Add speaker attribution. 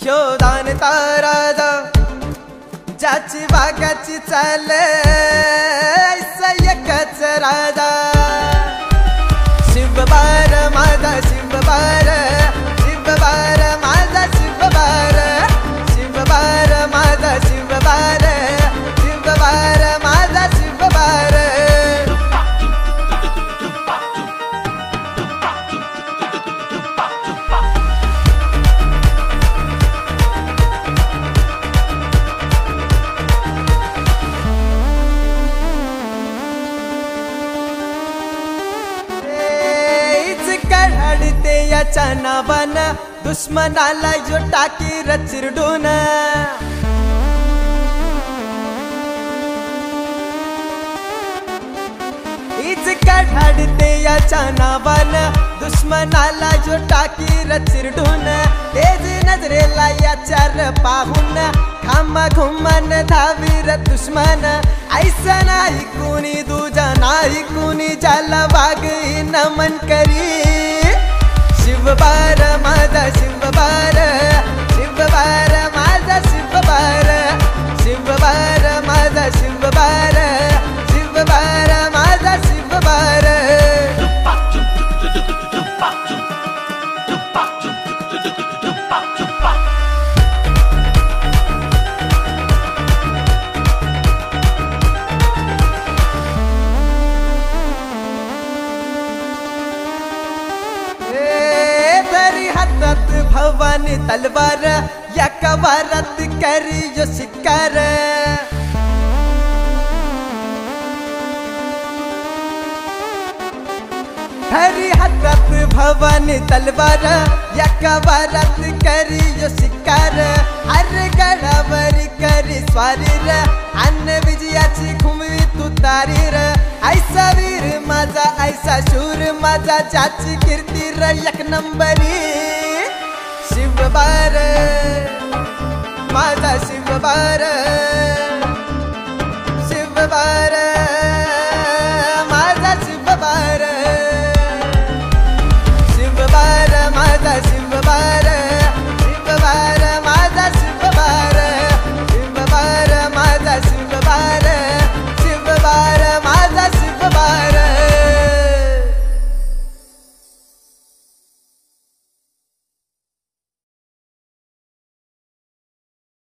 Speaker 1: शोधानता राजा ज्याची वाघाची चाल ऐसा एकच राजा शिवबार माझा शिवबार शिवबार माझा शिवबार शिवबार माझा शिवबार शिवबार माझा शिवबार कढते याच्या नावानं दुश्मनाला यो टाकी चिरडून हीच कढते याच्या नावानं दुश्मनाला यो टाकी चिरडून तेज नजरेला याच्यार पाहून खामा घुमन धावीर दुश्मन ऐसा नाही कुणी तुझा नाही कुणी ज्याला वागही नमन करी शिवबार माझा शिवबार शिवबार माझा शिवबार शिवबार माझा शिवबार शिवबार माझा शिवबार भवानी तलवार या कवारत करी जो शिकार हरी हातात भवानी तलवार या कवारत करी जो शिकार हर गडावर करी स्वारी अन्न विजयाची घुमवी तू तारीर ऐसा वीर माझा ऐसा शूर माझा ज्याची कीर्ती एक नंबरी शिवबार माझा शिवबार